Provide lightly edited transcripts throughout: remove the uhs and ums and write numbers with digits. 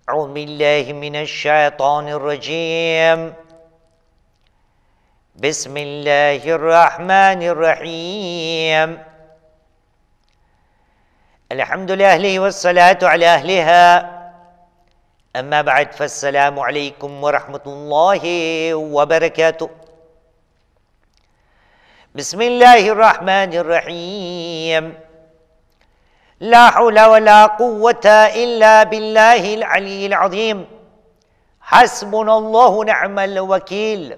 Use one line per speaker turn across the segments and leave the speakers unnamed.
أعوذ بالله من الشيطان الرجيم بسم الله الرحمن الرحيم الحمد لله والصلاة على أهلها أما بعد فالسلام عليكم ورحمة الله وبركاته بسم الله الرحمن الرحيم لا حول ولا قوة إلا بالله العلي العظيم حسبنا الله نعم الوكيل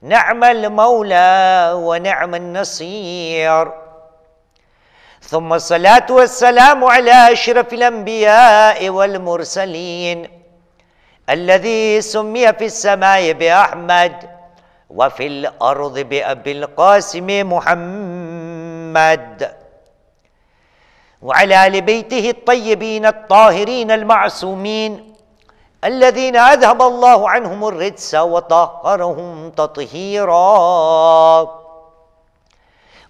نعم المولى ونعم النصير ثم الصلاة والسلام على أشرف الأنبياء والمرسلين الذي سمي في السماء بأحمد وفي الأرض بأبي القاسم محمد وعلى آل بيته الطيبين الطاهرين المعصومين الذين أذهب الله عنهم الرجس وطهرهم تطهيرا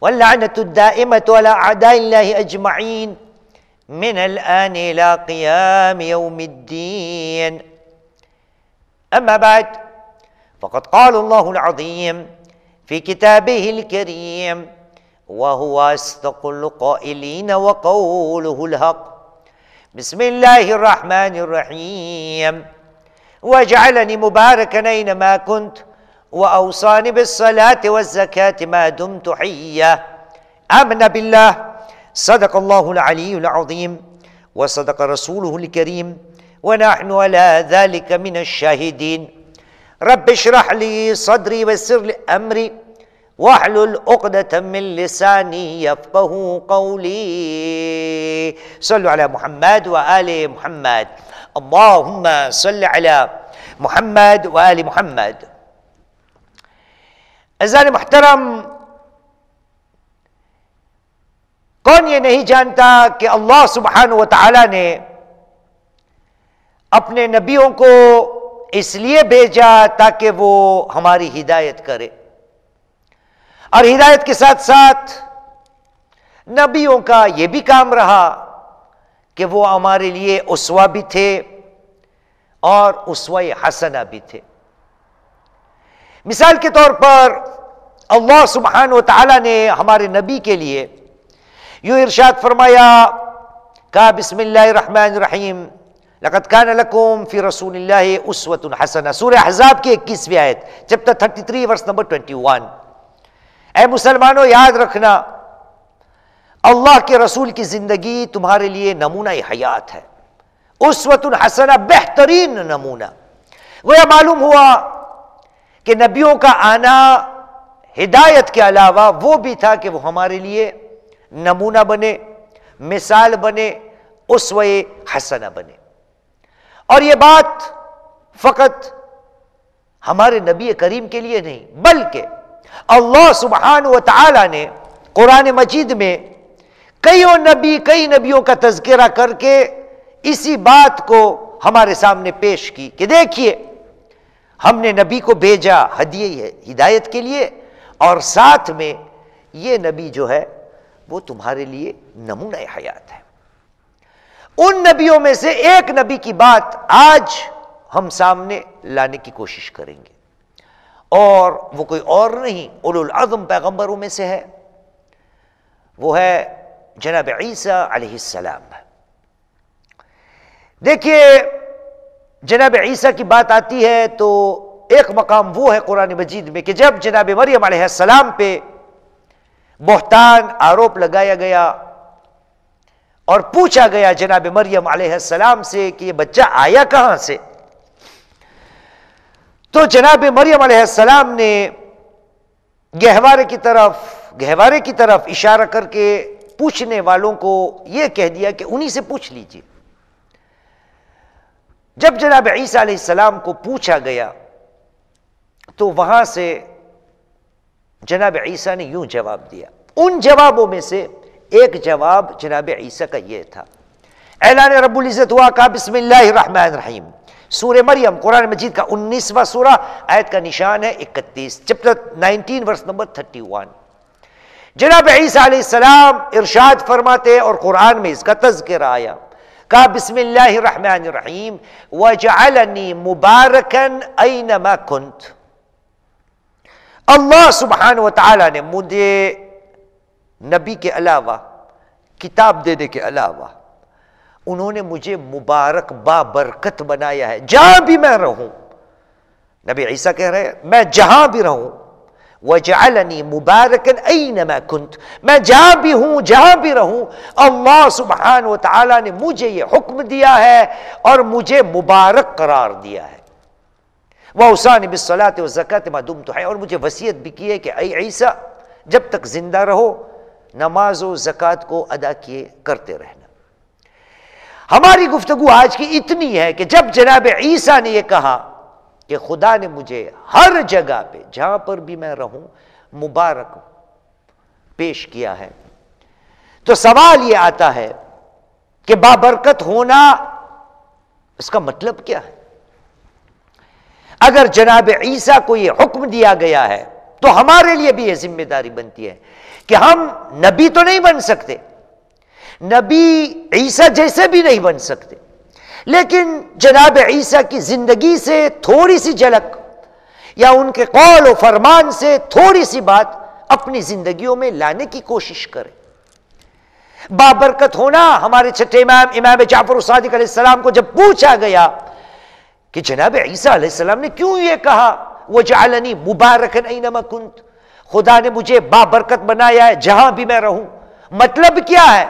واللعنة الدائمة على أعداء الله أجمعين من الآن إلى قيام يوم الدين أما بعد فقد قال الله العظيم في كتابه الكريم وهو أصدق القائلين وقوله الحق بسم الله الرحمن الرحيم وجعلني مباركا أينما كنت وأوصاني بالصلاة والزكاة ما دمت حيا آمنا بالله صدق الله العلي العظيم وصدق رسوله الكريم ونحن على ذلك من الشاهدين رب اشرح لي صدري ويسر لي أمري واحلل عقدة من لساني يفقه قولي صلوا على محمد وآل محمد اللهم صل على محمد وآل محمد عزیزان محترم، کون یہ نہیں جانتا کہ اللہ سبحانہ و تعالی نے اپنے نبیوں کو اس لیے بھیجا تاکہ وہ ہماری ہدایت کرے، اور ہدایت کے ساتھ ساتھ نبیوں کا یہ بھی کام رہا کہ وہ ہمارے لیے اسوہ بھی تھے اور اسوہ حسنہ بھی تھے۔ مثال کے طور پر اللہ سبحانہ و تعالی نے ہمارے نبی کے لیے یوں ارشاد فرمایا، کہا بسم اللہ الرحمن الرحیم لقد کان لکم فی رسول اللہ اسوۃ حسنہ، سورہ احزاب کی 21ویں آیت، چیپٹر 33 ورس نمبر 21۔ اے مسلمانوں، یاد رکھنا اللہ کے رسول کی زندگی تمہارے لیے نمونہ حیات ہے، اسوۃ حسنہ، بہترین نمونہ۔ گویا معلوم ہوا کہ نبیوں کا آنا ہدایت کے علاوہ وہ بھی تھا کہ وہ ہمارے لیے نمونہ بنے، مثال بنے، اسوہ حسنہ بنے۔ اور یہ بات فقط ہمارے نبی کریم کے لیے نہیں، بلکہ اللہ سبحانہ و تعالی نے قرآن مجید میں کئی نبیوں کا تذکرہ کر کے اسی بات کو ہمارے سامنے پیش کی کہ دیکھیے ہم نے نبی کو بھیجا ہدیہ ہدایت کے لیے، اور ساتھ میں یہ نبی جو ہے وہ تمہارے لیے نمونہ حیات ہے۔ ان نبیوں میں سے ایک نبی کی بات آج ہم سامنے لانے کی کوشش کریں گے، اور وہ کوئی اور نہیں، اولو العظم پیغمبروں میں سے ہے، وہ ہے جناب عیسیٰ علیہ السلام۔ دیکھیے جناب عیسیٰ کی بات آتی ہے تو ایک مقام وہ ہے قرآن مجید میں کہ جب جناب مریم علیہ السلام پہ بہتان آروپ لگایا گیا اور پوچھا گیا جناب مریم علیہ السلام سے کہ یہ بچہ آیا کہاں سے، تو جناب مریم علیہ السلام نے گہوارے کی طرف اشارہ کر کے پوچھنے والوں کو یہ کہہ دیا کہ انہی سے پوچھ لیجئے۔ جب جناب عیسیٰ علیہ السلام کو پوچھا گیا تو وہاں سے جناب عیسیٰ نے یوں جواب دیا۔ ان جوابوں میں سے ایک جواب جناب عیسیٰ کا یہ تھا، اعلان رب العزت ہوا، کہا بسم اللہ الرحمن الرحیم، سورہ مریم قرآن مجید کا 19واں سورہ، آیت کا نشان ہے 31، چیپٹر 19 ورس نمبر 31۔ جناب عیسیٰ علیہ السلام ارشاد فرماتے اور قرآن میں اس کا تذکرہ آیا، کہا بسم اللہ الرحمن الرحیم وجعلنی مبارکا اینما کنت. اللہ سبحانہ وتعالی نے مجھے نبی کے علاوہ، کتاب دینے کے علاوہ، انہوں نے مجھے مبارک بابرکت بنایا ہے جہاں بھی میں رہوں. نبی عیسیٰ کہہ رہے ہیں میں جہاں بھی رہوں، وَجَعَلَنِي مُبَارَكًا أَيْنَمَا كُنْتُ، میں جہاں بھی ہوں، جہاں بھی رہوں، اللہ سبحانہ وتعالی نے مجھے یہ حکم دیا ہے اور مجھے مبارک قرار دیا ہے. وَأَوْصَانِي بِالصَّلَاةِ وَالزَّكَاةِ مَا دُمْتُ حَيًّا، اور مجھے وصیت بھی کی ہے کہ اے عیسیٰ جب تک زندہ رہو نماز و زکوٰۃ کو ادا کیے کرتے رہنا. ہماری گفتگو آج کی اتنی ہے کہ جب جناب عیسیٰ نے یہ کہا کہ خدا نے مجھے ہر جگہ پہ جہاں پر بھی میں رہوں مبارک پیش کیا ہے، تو سوال یہ آتا ہے کہ بابرکت ہونا اس کا مطلب کیا ہے؟ اگر جناب عیسیٰ کو یہ حکم دیا گیا ہے تو ہمارے لیے بھی یہ ذمہ داری بنتی ہے کہ ہم نبی تو نہیں بن سکتے، نبی عیسیٰ جیسے بھی نہیں بن سکتے، لیکن جناب عیسیٰ کی زندگی سے تھوڑی سی جھلک یا ان کے قول و فرمان سے تھوڑی سی بات اپنی زندگیوں میں لانے کی کوشش کریں. بابرکت ہونا، ہمارے چھٹے امام جعفر الصادق علیہ السلام کو جب پوچھا گیا کہ جناب عیسیٰ علیہ السلام نے کیوں یہ کہا وَجَعَلَنِي مُبَارَكًا أَيْنَمَا كُنْتُ، خدا نے مجھے بابرکت بنایا ہے جہاں بھی میں رہوں، مطلب کیا ہے؟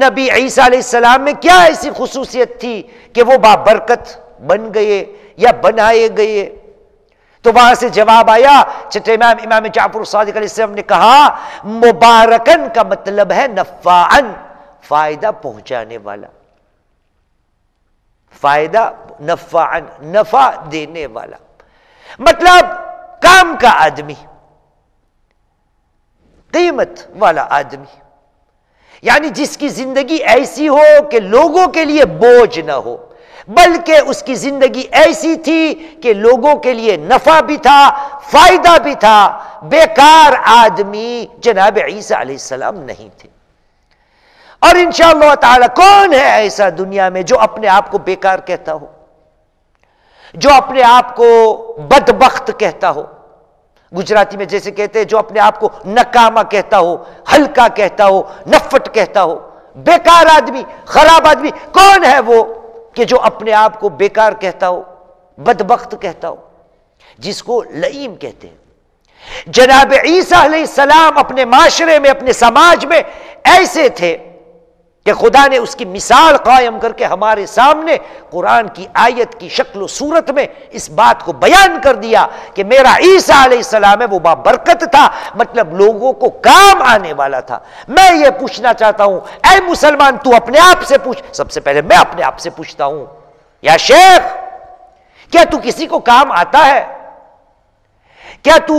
نبی عیسیٰ علیہ السلام میں کیا ایسی خصوصیت تھی کہ وہ بابرکت بن گئے یا بنائے گئے؟ تو وہاں سے جواب آیا، چھٹے امام جعفر الصادق علیہ السلام نے کہا مبارکن کا مطلب ہے نفعن، فائدہ پہنچانے والا، فائدہ نفعن، نفع دینے والا، مطلب کام کا آدمی، قیمت والا آدمی، یعنی جس کی زندگی ایسی ہو کہ لوگوں کے لیے بوجھ نہ ہو، بلکہ اس کی زندگی ایسی تھی کہ لوگوں کے لیے نفع بھی تھا، فائدہ بھی تھا. بیکار آدمی جناب عیسیٰ علیہ السلام نہیں تھے. اور انشاءاللہ تعالی کون ہے ایسا دنیا میں جو اپنے آپ کو بیکار کہتا ہو، جو اپنے آپ کو بدبخت کہتا ہو؟ گجراتی میں جیسے کہتے ہیں جو اپنے آپ کو نکامہ کہتا ہو، ہلکا کہتا ہو، نفٹ کہتا ہو، بیکار آدمی، خراب آدمی. کون ہے وہ کہ جو اپنے آپ کو بیکار کہتا ہو، بدبخت کہتا ہو؟ جس کو لئیم کہتے ہیں. جناب عیسیٰ علیہ السلام اپنے معاشرے میں، اپنے سماج میں ایسے تھے کہ خدا نے اس کی مثال قائم کر کے ہمارے سامنے قرآن کی آیت کی شکل و صورت میں اس بات کو بیان کر دیا کہ میرا عیسیٰ علیہ السلام ہے وہ بابرکت تھا، مطلب لوگوں کو کام آنے والا تھا. میں یہ پوچھنا چاہتا ہوں اے مسلمان، تو اپنے آپ سے پوچھ. سب سے پہلے میں اپنے آپ سے پوچھتا ہوں، یا شیخ کیا تو کسی کو کام آتا ہے؟ کیا تو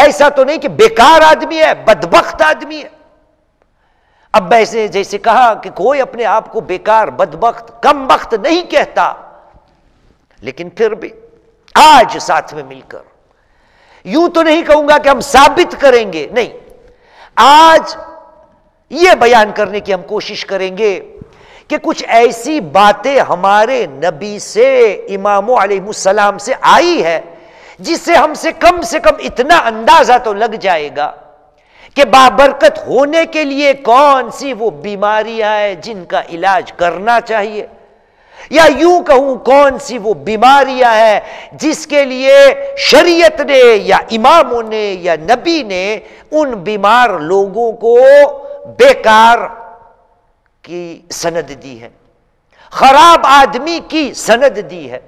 ایسا تو نہیں کہ بیکار آدمی ہے، بدبخت آدمی ہے؟ اب میں سے جیسے کہا کہ کوئی اپنے آپ کو بیکار، بدبخت، کم بخت نہیں کہتا، لیکن پھر بھی آج ساتھ میں مل کر یوں تو نہیں کہوں گا کہ ہم ثابت کریں گے، نہیں، آج یہ بیان کرنے کی ہم کوشش کریں گے کہ کچھ ایسی باتیں ہمارے نبی سے، اماموں علیہ السلام سے آئی ہے جس سے کم اتنا اندازہ تو لگ جائے گا کہ بابرکت ہونے کے لیے کون سی وہ بیماریاں ہیں جن کا علاج کرنا چاہیے، یا یوں کہوں کون سی وہ بیماریاں ہیں جس کے لیے شریعت نے یا اماموں نے یا نبی نے ان بیمار لوگوں کو بیکار کی سند دی ہے، خراب آدمی کی سند دی ہے،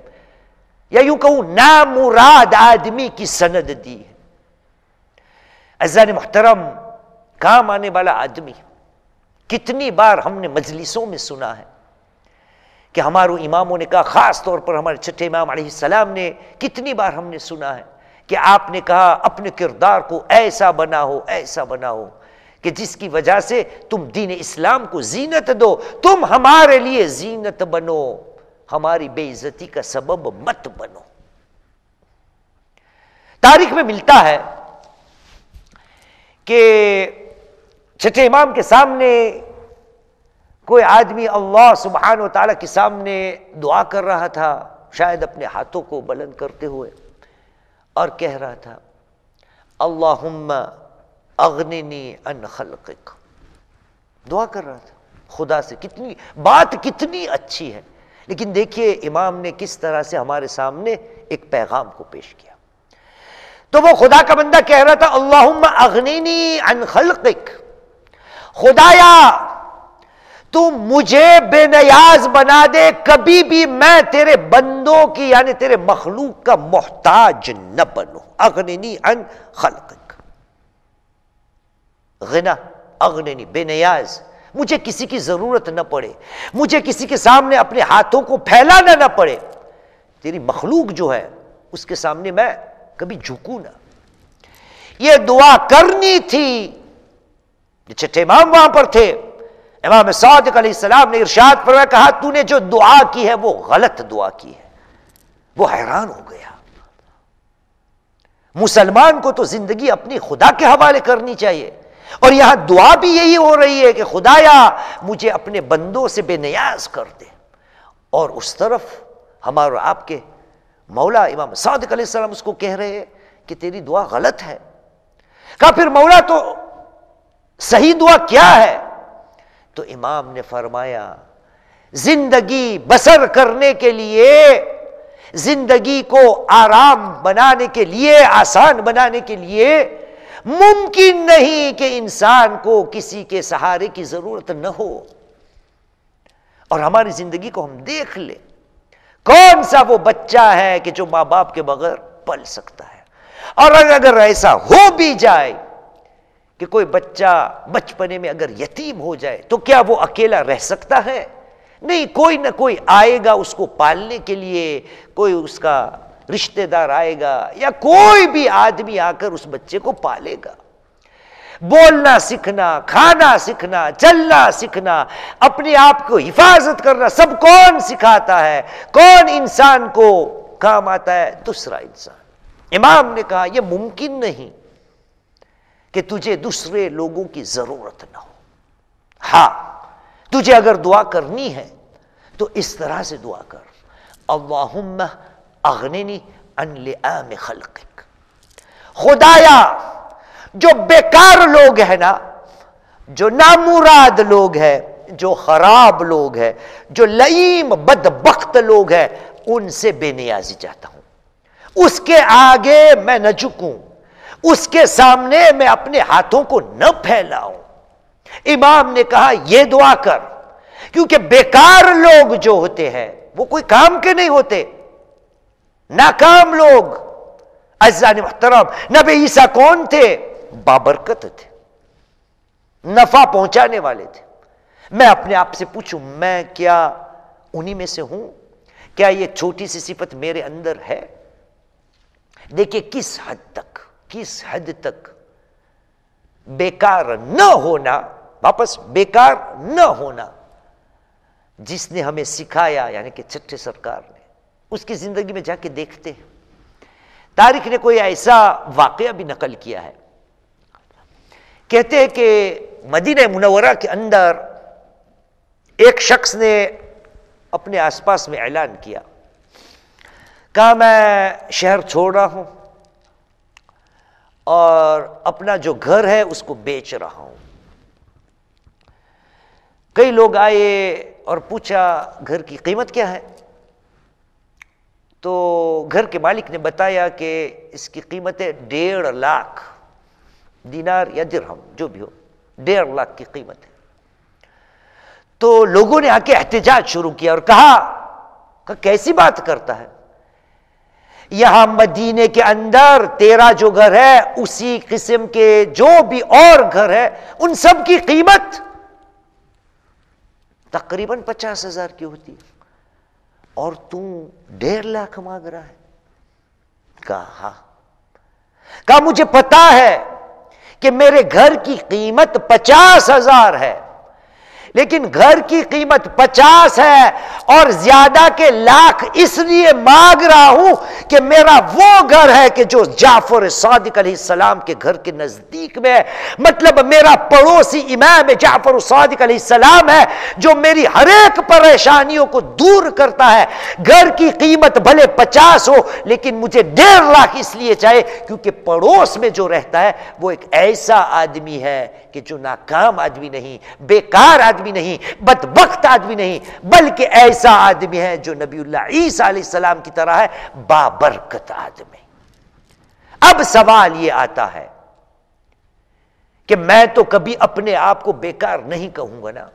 یا یوں کہوں نامراد آدمی کی سند دی ہے. عزیزان محترم، کام آنے والا آدمی، کتنی بار ہم نے مجلسوں میں سنا ہے کہ ہمارے اماموں نے کہا، خاص طور پر ہمارے چھٹے امام علیہ السلام نے کتنی بار ہم نے سنا ہے کہ آپ نے کہا اپنے کردار کو ایسا بناؤ کہ جس کی وجہ سے تم دین اسلام کو زینت دو، تم ہمارے لیے زینت بنو، ہماری بے عزتی کا سبب مت بنو. تاریخ میں ملتا ہے کہ چھٹے امام کے سامنے کوئی آدمی اللہ سبحانہ و تعالیٰ کے سامنے دعا کر رہا تھا، شاید اپنے ہاتھوں کو بلند کرتے ہوئے، اور کہہ رہا تھا اللہم اغننی عن خلقک، دعا کر رہا تھا خدا سے. بات کتنی اچھی ہے، لیکن دیکھیے امام نے کس طرح سے ہمارے سامنے ایک پیغام کو پیش کیا. تو وہ خدا کا بندہ کہہ رہا تھا اللہم اغننی عن خلقک، خدایا تو مجھے بے نیاز بنا دے، کبھی بھی میں تیرے بندوں کی یعنی تیرے مخلوق کا محتاج نہ بنوں. اغننی عن خلقک، غنا، اغننی، بے نیاز، مجھے کسی کی ضرورت نہ پڑے، مجھے کسی کے سامنے اپنے ہاتھوں کو پھیلانا نہ پڑے، تیری مخلوق جو ہے اس کے سامنے میں کبھی جھکوں نہ. یہ دعا کرنی تھی. چھٹے امام وہاں پر تھے، امام صادق علیہ السلام نے ارشاد فرمایا، کہا تو نے جو دعا کی ہے وہ غلط دعا کی ہے. وہ حیران ہو گیا. مسلمان کو تو زندگی اپنی خدا کے حوالے کرنی چاہیے، اور یہاں دعا بھی یہی ہو رہی ہے کہ خدایا مجھے اپنے بندوں سے بے نیاز کر دے. اور اس طرف ہمارے آپ کے مولا امام صادق علیہ السلام اس کو کہہ رہے ہیں کہ تیری دعا غلط ہے. کہا پھر مولا تو صحیح دعا کیا ہے؟ تو امام نے فرمایا زندگی بسر کرنے کے لیے، زندگی کو آرام بنانے کے لیے، آسان بنانے کے لیے ممکن نہیں کہ انسان کو کسی کے سہارے کی ضرورت نہ ہو. اور ہماری زندگی کو ہم دیکھ لیں، کون سا وہ بچہ ہے کہ جو ماں باپ کے بغیر پل سکتا ہے؟ اور اگر ایسا ہو بھی جائے کہ کوئی بچہ بچپنے میں اگر یتیم ہو جائے تو کیا وہ اکیلا رہ سکتا ہے؟ نہیں، کوئی نہ کوئی آئے گا اس کو پالنے کے لیے، کوئی اس کا رشتہ دار آئے گا یا کوئی بھی آدمی آ کر اس بچے کو پالے گا. بولنا سیکھنا، کھانا سیکھنا، چلنا سیکھنا، اپنے آپ کو حفاظت کرنا سب کون سکھاتا ہے؟ کون انسان کو کام آتا ہے؟ دوسرا انسان. امام نے کہا یہ ممکن نہیں کہ تجھے دوسرے لوگوں کی ضرورت نہ ہو. ہاں تجھے اگر دعا کرنی ہے تو اس طرح سے دعا کر، اللہم اغننی عن لئام خلقک. خدایا جو بیکار لوگ ہیں نا، جو نامراد لوگ ہیں، جو خراب لوگ ہیں، جو لئیم بدبخت لوگ ہیں، ان سے بے نیازی چاہتا ہوں. اس کے آگے میں نہ جھکوں، اس کے سامنے میں اپنے ہاتھوں کو نہ پھیلاؤں. امام نے کہا یہ دعا کر، کیونکہ بیکار لوگ جو ہوتے ہیں وہ کوئی کام کے نہیں ہوتے، ناکام لوگ. عزیزان محترم، نبی عیسیٰ کون تھے؟ بابرکت تھے، نفع پہنچانے والے تھے. میں اپنے آپ سے پوچھوں میں کیا انہی میں سے ہوں؟ کیا یہ چھوٹی سی صفت میرے اندر ہے؟ دیکھیں کس حد تک بیکار نہ ہونا، واپس بیکار نہ ہونا، جس نے ہمیں سکھایا یعنی کہ چھٹے سرکار نے، اس کی زندگی میں جا کے دیکھتے ہیں. تاریخ نے کوئی ایسا واقعہ بھی نقل کیا ہے، کہتے ہیں کہ مدینہ منورہ کے اندر ایک شخص نے اپنے آس پاس میں اعلان کیا، کہا میں شہر چھوڑ رہا ہوں اور اپنا جو گھر ہے اس کو بیچ رہا ہوں. کئی لوگ آئے اور پوچھا گھر کی قیمت کیا ہے؟ تو گھر کے مالک نے بتایا کہ اس کی قیمت ہے 1.5 لاکھ دینار یا درہم، جو بھی ہو، 1.5 لاکھ کی قیمت ہے. تو لوگوں نے آ کے احتجاج شروع کیا اور کہا کیسی بات کرتا ہے؟ یہاں مدینے کے اندر تیرا جو گھر ہے اسی قسم کے جو بھی اور گھر ہے ان سب کی قیمت تقریباً 50,000 کی ہوتی ہے، اور تو 1.5 لاکھ مانگ رہا ہے. کہا مجھے پتا ہے کہ میرے گھر کی قیمت 50,000 ہے، لیکن گھر کی قیمت 50 ہے اور زیادہ کے لاکھ اس لیے مانگ رہا ہوں کہ میرا وہ گھر ہے کہ جو جعفر صادق علیہ السلام کے گھر کے نزدیک میں ہے. مطلب میرا پڑوسی امام جعفر صادق علیہ السلام ہے جو میری ہر ایک پریشانیوں کو دور کرتا ہے. گھر کی قیمت بھلے 50 ہو لیکن مجھے 1.5 لاکھ اس لیے چاہے کیونکہ پڑوس میں جو رہتا ہے وہ ایک ایسا آدمی ہے کہ جو ناکام آدمی نہیں، بیکار آدمی نہیں، بدبخت آدمی نہیں، بلکہ ایسا آدمی ہے جو نبی اللہ عیسیٰ علیہ السلام کی طرح ہے، بابرکت آدمی. اب سوال یہ آتا ہے کہ میں تو کبھی اپنے آپ کو بیکار نہیں کہوں گا نا،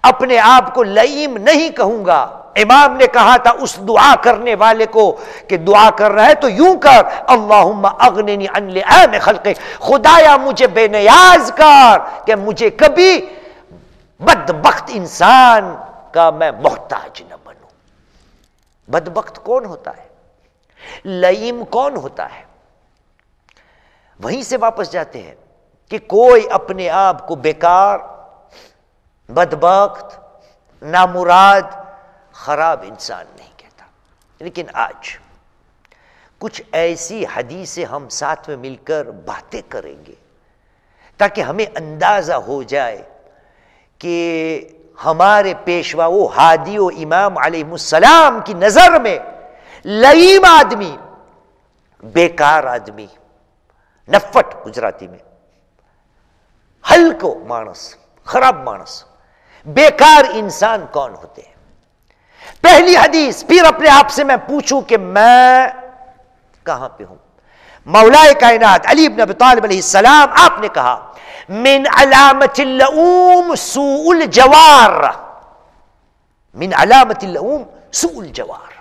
اپنے آپ کو لئیم نہیں کہوں گا. امام نے کہا تھا اس دعا کرنے والے کو کہ دعا کر رہا ہے تو یوں کر، اللہم اغننی عن لئام خلقک، خدایا مجھے بے نیاز کر کہ مجھے کبھی بدبخت انسان کا میں محتاج نہ بنوں. بدبخت کون ہوتا ہے؟ لئیم کون ہوتا ہے؟ وہیں سے واپس جاتے ہیں کہ کوئی اپنے آپ کو بیکار، بدبخت، نامراد، خراب انسان نہیں کہتا. لیکن آج کچھ ایسی حدیثیں ہم ساتھ میں مل کر باتیں کریں گے تاکہ ہمیں اندازہ ہو جائے کہ ہمارے پیشوا و ہادی و امام علیہ السلام کی نظر میں لئیم آدمی، بیکار آدمی، نفٹ گجراتی میں، ہلکو مانس، خراب مانس، بیکار انسان کون ہوتے ہیں. پہلی حدیث، پھر اپنے آپ سے میں پوچھوں کہ میں کہاں پہ ہوں. مولا کائنات علی بن ابی طالب علیہ السلام آپ نے کہا من علامت اللؤم سوء الجوار، من علامت اللؤم سوء الجوار.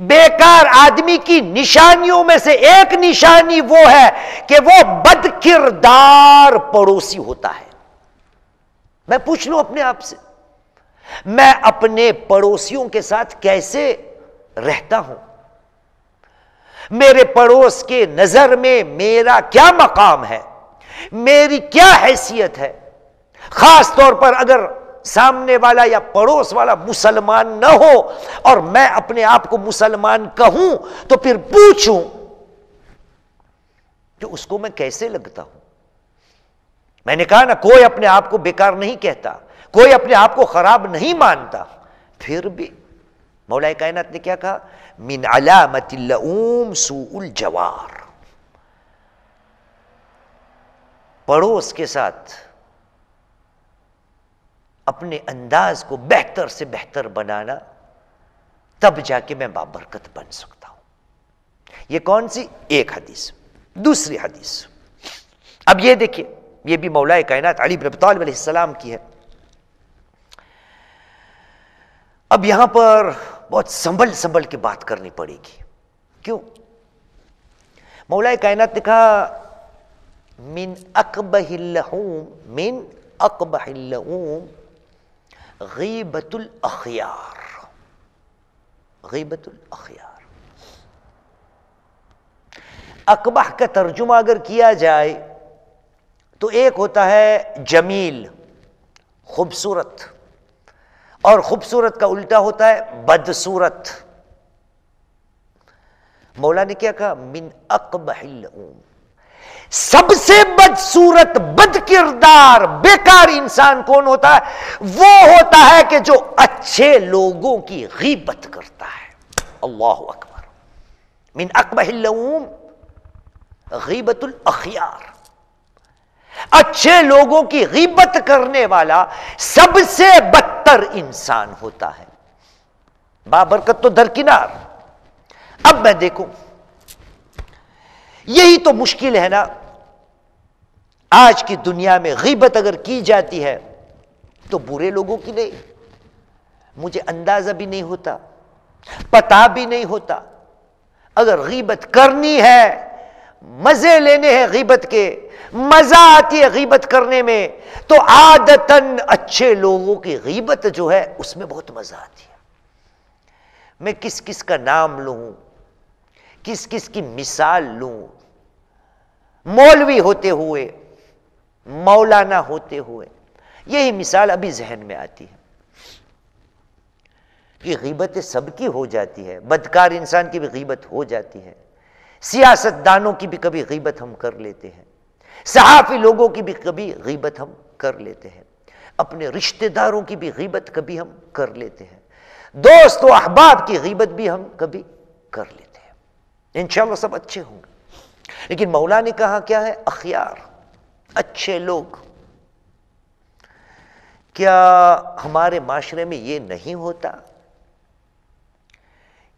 بیکار آدمی کی نشانیوں میں سے ایک نشانی وہ ہے کہ وہ بد کردار پڑوسی ہوتا ہے. میں پوچھ لوں اپنے آپ سے، میں اپنے پڑوسیوں کے ساتھ کیسے رہتا ہوں؟ میرے پڑوس کے نظر میں میرا کیا مقام ہے؟ میری کیا حیثیت ہے؟ خاص طور پر اگر سامنے والا یا پڑوس والا مسلمان نہ ہو اور میں اپنے آپ کو مسلمان کہوں تو پھر پوچھوں کہ اس کو میں کیسے لگتا ہوں. میں نے کہا نا کوئی اپنے آپ کو بیکار نہیں کہتا، کوئی اپنے آپ کو خراب نہیں مانتا. پھر بھی مولا کائنات نے کیا کہا؟ من علامت اللؤم سوء الجوار. پڑوس کے ساتھ اپنے انداز کو بہتر سے بہتر بنانا، تب جا کے میں بابرکت بن سکتا ہوں. یہ کون سی؟ ایک حدیث. دوسری حدیث اب یہ دیکھیے، یہ بھی مولا کائنات علی بن ابی طالب علیہ السلام کی ہے. اب یہاں پر بہت سنبھل کے بات کرنی پڑے گی. کیوں؟ مولا کائنات نے کہا من اقبح اللحوم، من اقبح اللحوم غیبت الاخیار. غیبت الاخیار، اقبح کا ترجمہ اگر کیا جائے تو ایک ہوتا ہے جمیل، خوبصورت، اور خوبصورت کا الٹا ہوتا ہے بدصورت. مولا نے کیا کہا؟ من اقبح اللحوم، سب سے بدصورت، بد کردار، بیکار انسان کون ہوتا ہے؟ وہ ہوتا ہے کہ جو اچھے لوگوں کی غیبت کرتا ہے. اللہ اکبر. من اقبح اللحوم غیبت الاخیار، اچھے لوگوں کی غیبت کرنے والا سب سے بدتر انسان ہوتا ہے. بابرکت تو درکنار. اب میں دیکھوں، یہی تو مشکل ہے نا. آج کی دنیا میں غیبت اگر کی جاتی ہے تو برے لوگوں کی نہیں، مجھے اندازہ بھی نہیں ہوتا، پتہ بھی نہیں ہوتا. اگر غیبت کرنی ہے، مزے لینے ہیں غیبت کے، مزہ آتی ہے غیبت کرنے میں، تو عادتاً اچھے لوگوں کی غیبت جو ہے اس میں بہت مزہ آتی ہے. میں کس کس کا نام لوں، کس کس کی مثال لوں؟ مولوی ہوتے ہوئے، مولانا ہوتے ہوئے، یہی مثال ابھی ذہن میں آتی ہے کہ غیبت سب کی ہو جاتی ہے، بدکار انسان کی بھی غیبت ہو جاتی ہے، سیاست دانوں کی بھی کبھی غیبت ہم کر لیتے ہیں، صحافی لوگوں کی بھی کبھی غیبت ہم کر لیتے ہیں، اپنے رشتہ داروں کی بھی غیبت کبھی ہم کر لیتے ہیں، دوست و احباب کی غیبت بھی ہم کبھی کر لیتے ہیں۔ انشاءاللہ سب اچھے ہوں گے، لیکن مولا نے کہا کیا ہے؟ اخیار، اچھے لوگ۔ کیا ہمارے معاشرے میں یہ نہیں ہوتا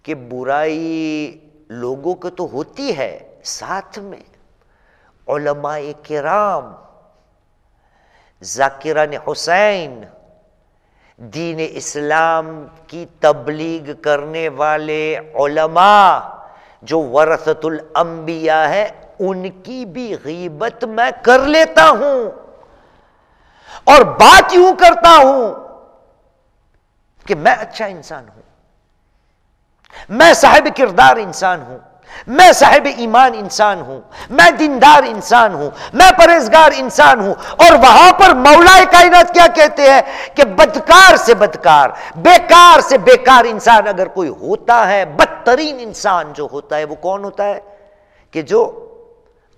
کہ برائی لوگوں کو تو ہوتی ہے، ساتھ میں علماء کرام، ذاکران حسین، دین اسلام کی تبلیغ کرنے والے علماء جو ورثۃ الانبیاء ہے، ان کی بھی غیبت میں کر لیتا ہوں، اور بات یوں کرتا ہوں کہ میں اچھا انسان ہوں، میں صاحب کردار انسان ہوں، میں صاحب ایمان انسان ہوں، میں دیندار انسان ہوں، میں پرہیزگار انسان ہوں، اور وہاں پر مولا کائنات کیا کہتے ہیں کہ بدکار سے بدکار، بیکار سے بیکار انسان اگر کوئی ہوتا ہے، بدترین انسان جو ہوتا ہے وہ کون ہوتا ہے؟ کہ جو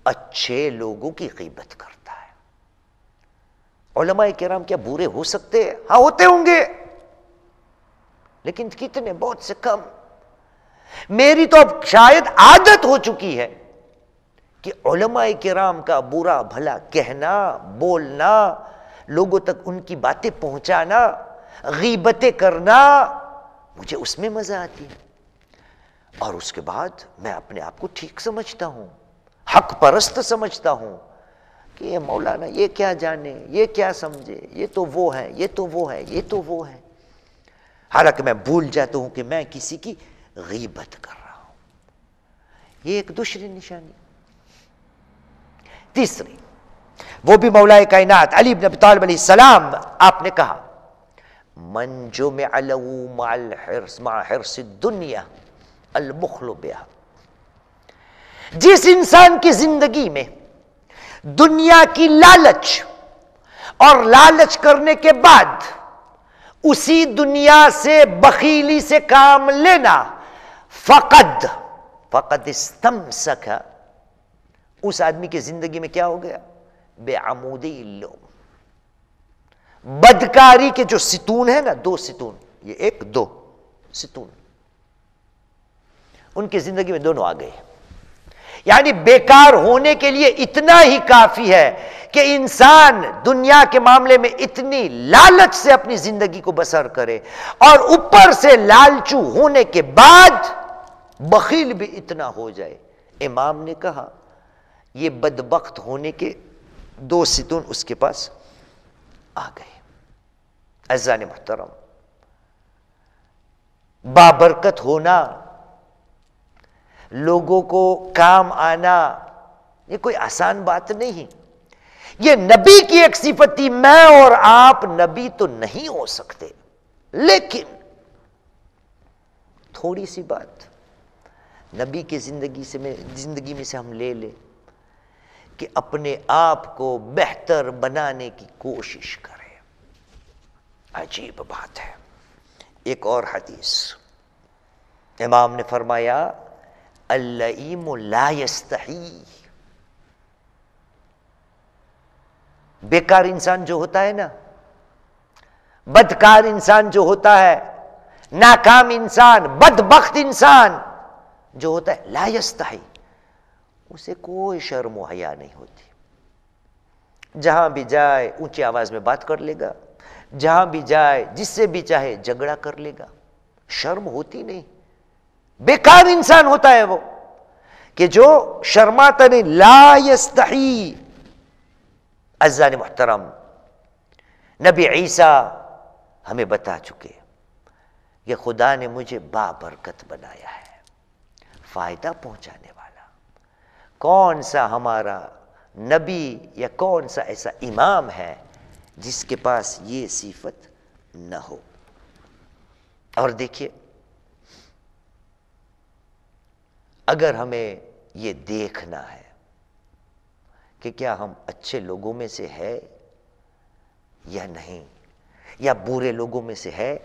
اچھے لوگوں کی غیبت کرتا ہے۔ علماء کرام کیا برے ہو سکتے ہیں؟ ہاں ہوتے ہوں گے، لیکن کتنے؟ بہت سے کم۔ میری تو اب شاید عادت ہو چکی ہے کہ علماء کرام کا برا بھلا کہنا، بولنا، لوگوں تک ان کی باتیں پہنچانا، غیبتیں کرنا، مجھے اس میں مزہ آتی ہے، اور اس کے بعد میں اپنے آپ کو ٹھیک سمجھتا ہوں، حق پرست سمجھتا ہوں کہ یہ مولانا یہ کیا جانے، یہ کیا سمجھے، یہ تو وہ ہے، یہ تو وہ ہے، یہ تو وہ ہے، حالانکہ میں بھول جاتا ہوں کہ میں کسی کی غیبت کر رہا ہوں۔ یہ ایک دوسری نشانی۔ تیسری، وہ بھی مولا کائنات علی بن ابی طالب علیہ السلام، آپ نے کہا من جمع له مع حرص الدنیا البخل بها، جس انسان کی زندگی میں دنیا کی لالچ اور لالچ کرنے کے بعد اسی دنیا سے بخیلی سے کام لینا، فقد استمسک، اس آدمی کی زندگی میں کیا ہو گیا؟ بعمودی اللوم، بدکاری کے جو ستون ہیں نا، دو ستون، یہ ایک دو ستون، ان کی زندگی میں دونوں آ گئے۔ یعنی بیکار ہونے کے لیے اتنا ہی کافی ہے کہ انسان دنیا کے معاملے میں اتنی لالچ سے اپنی زندگی کو بسر کرے، اور اوپر سے لالچو ہونے کے بعد بخیل بھی اتنا ہو جائے۔ امام نے کہا یہ بدبخت ہونے کے دو ستون اس کے پاس آ گئے۔ عزیزان محترم، بابرکت ہونا، لوگوں کو کام آنا، یہ کوئی آسان بات نہیں۔ یہ نبی کی ایک صفت تھی، میں اور آپ نبی تو نہیں ہو سکتے، لیکن تھوڑی سی بات نبی کی زندگی میں سے ہم لے لیں کہ اپنے آپ کو بہتر بنانے کی کوشش کریں۔ عجیب بات ہے۔ ایک اور حدیث، امام نے فرمایا اللئیم لا یستحی، بیکار انسان جو ہوتا ہے نا، بدکار انسان جو ہوتا ہے، ناکام انسان، بدبخت انسان جو ہوتا ہے، لا یستحی، اسے کوئی شرم و حیا نہیں ہوتی، جہاں بھی جائے اونچی آواز میں بات کر لے گا، جہاں بھی جائے جس سے بھی چاہے جھگڑا کر لے گا، شرم ہوتی نہیں۔ بیکار انسان ہوتا ہے وہ کہ جو شرماتا نہیں، لا یستحی۔ عزیزان محترم، نبی عیسیٰ ہمیں بتا چکے کہ خدا نے مجھے بابرکت بنایا ہے، فائدہ پہنچانے والا۔ کون سا ہمارا نبی یا کون سا ایسا امام ہے جس کے پاس یہ صفت نہ ہو؟ اور دیکھیے، اگر ہمیں یہ دیکھنا ہے کہ کیا ہم اچھے لوگوں میں سے ہے یا نہیں، یا برے لوگوں میں سے ہے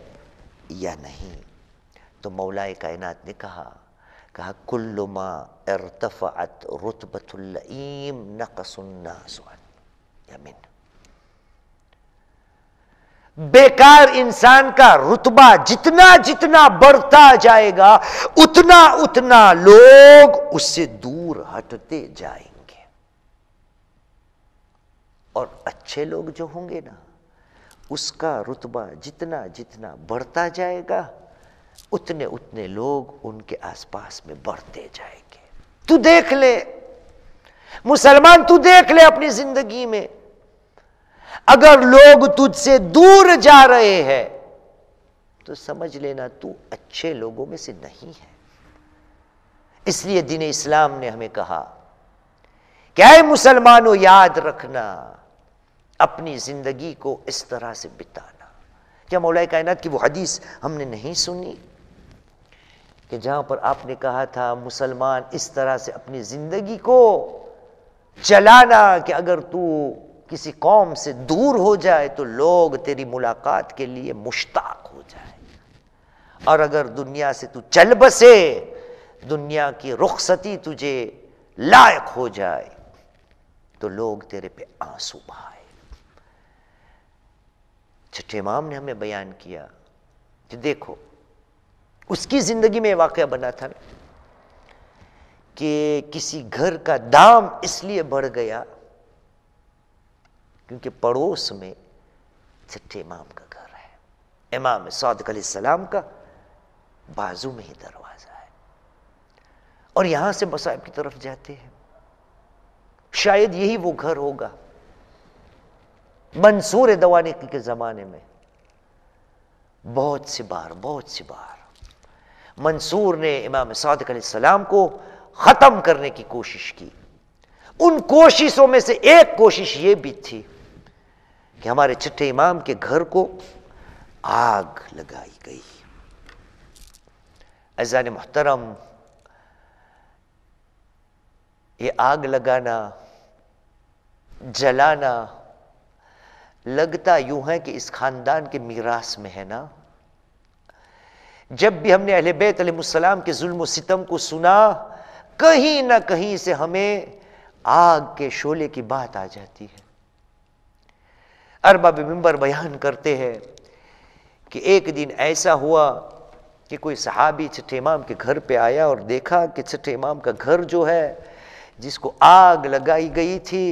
یا نہیں؟ تو مولائے کائنات نے کہا کل ما ارتفعت رتبۃ اللئیم نقص الناس یمن. بیکار انسان کا رتبہ جتنا جتنا بڑھتا جائے گا اتنا اتنا لوگ اس سے دور ہٹتے جائیں گے، اور اچھے لوگ جو ہوں گے نا اس کا رتبہ جتنا جتنا بڑھتا جائے گا اتنے اتنے لوگ ان کے آس پاس میں بڑھتے جائیں گے. تو دیکھ لے مسلمان، تو دیکھ لے اپنی زندگی میں، اگر لوگ تجھ سے دور جا رہے ہیں تو سمجھ لینا تو اچھے لوگوں میں سے نہیں ہے. اس لیے دین اسلام نے ہمیں کہا کہ اے مسلمانوں یاد رکھنا اپنی زندگی کو اس طرح سے بتانا. کیا مولا کائنات کی وہ حدیث ہم نے نہیں سنی کہ جہاں پر آپ نے کہا تھا مسلمان اس طرح سے اپنی زندگی کو چلانا کہ اگر تو کسی قوم سے دور ہو جائے تو لوگ تیری ملاقات کے لیے مشتاق ہو جائے، اور اگر دنیا سے تو چل بسے، دنیا کی رخصتی تجھے لائق ہو جائے تو لوگ تیرے پہ آنسو بہائے. چھٹے امام نے ہمیں بیان کیا کہ دیکھو اس کی زندگی میں واقعہ بنا تھا نا کہ کسی گھر کا دام اس لیے بڑھ گیا کیونکہ پڑوس میں چھٹے امام کا گھر ہے، امام صادق علیہ السلام کا بازو میں ہی دروازہ ہے، اور یہاں سے مصائب کی طرف جاتے ہیں. شاید یہی وہ گھر ہوگا منصور دوانقی کے زمانے میں. بہت سی بار منصور نے امام صادق علیہ السلام کو ختم کرنے کی کوشش کی. ان کوششوں میں سے ایک کوشش یہ بھی تھی کہ ہمارے چھٹے امام کے گھر کو آگ لگائی گئی. عزیزان محترم، یہ آگ لگانا، جلانا لگتا یوں ہے کہ اس خاندان کے میراث میں ہے نا. جب بھی ہم نے اہل بیت علیہ السلام کے ظلم و ستم کو سنا، کہیں نہ کہیں سے ہمیں آگ کے شعلے کی بات آ جاتی ہے. ارباب منبر بیان کرتے ہیں کہ ایک دن ایسا ہوا کہ کوئی صحابی چھٹے امام کے گھر پہ آیا اور دیکھا کہ چھٹے امام کا گھر جو ہے جس کو آگ لگائی گئی تھی،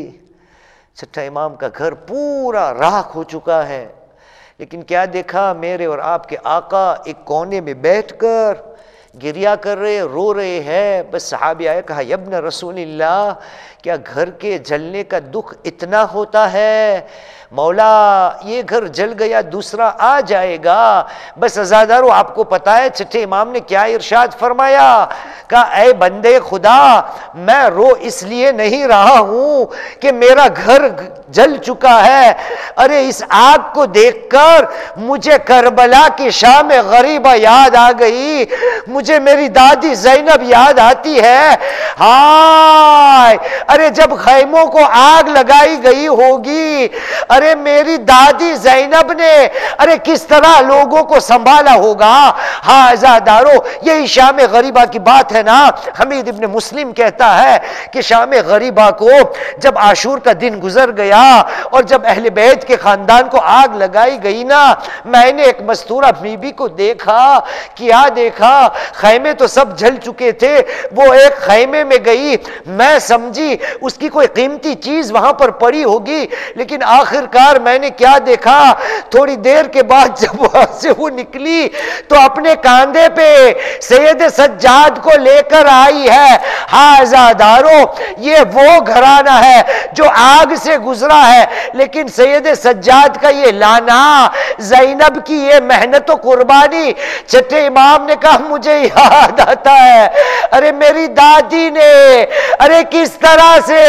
چھٹا امام کا گھر پورا راکھ ہو چکا ہے. لیکن کیا دیکھا، میرے اور آپ کے آقا ایک کونے میں بیٹھ کر گریا کر رہے، رو رہے ہیں. بس صحابی آیا، کہا ابن رسول اللہ، کیا گھر کے جلنے کا دکھ اتنا ہوتا ہے؟ مولا یہ گھر جل گیا دوسرا آ جائے گا. بس عزادارو آپ کو پتا ہے چھٹے امام نے کیا ارشاد فرمایا؟ کہا اے بندے خدا، میں رو اس لیے نہیں رہا ہوں کہ میرا گھر جل چکا ہے، ارے اس آگ کو دیکھ کر مجھے کربلا کی شام غریبہ یاد آ گئی، مجھے میری دادی زینب یاد آتی ہے. ہائے ارے جب خیموں کو آگ لگائی گئی ہوگی، ارے میری دادی زینب نے ارے کس طرح لوگوں کو سنبھالا ہوگا. ہاں عزادارو، یہی شام غریبہ کی بات ہے نا. حمید ابن مسلم کہتا ہے کہ شام غریبہ کو جب عاشور کا دن گزر گیا اور جب اہل بیت کے خاندان کو آگ لگائی گئی نا، میں نے ایک مستورہ بیوی کو دیکھا. کیا دیکھا؟ خیمے تو سب جل چکے تھے، وہ ایک خیمے میں گئی. میں سمجھی اس کی کوئی قیمتی چیز وہاں پر پڑی ہوگی، لیکن آخرکار میں نے کیا دیکھا، تھوڑی دیر کے بعد جب وہاں سے وہ نکلی تو اپنے کاندھے پہ سید سجاد کو لے کر آئی ہے. ہاں عزادارو، یہ وہ گھرانہ ہے جو آگ سے گزرا ہے، لیکن سید سجاد کا یہ لانا، زینب کی یہ محنت و قربانی. چھٹے امام نے کہا مجھے یاد آتا ہے، ارے میری دادی نے ارے کس طرح سے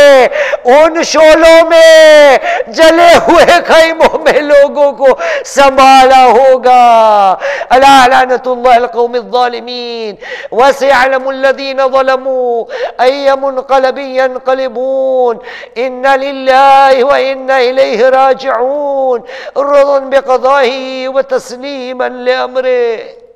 ان شعلوں میں جلے ہوئے خیموں میں لوگوں کو سنبھالا ہوگا. الا لعنۃ اللہ القوم الظالمین وسيعلم الذين ظلموا اي منقلب ينقلبون انا لله وانا اليه راجعون رضا بقضائه وتسليما لامره.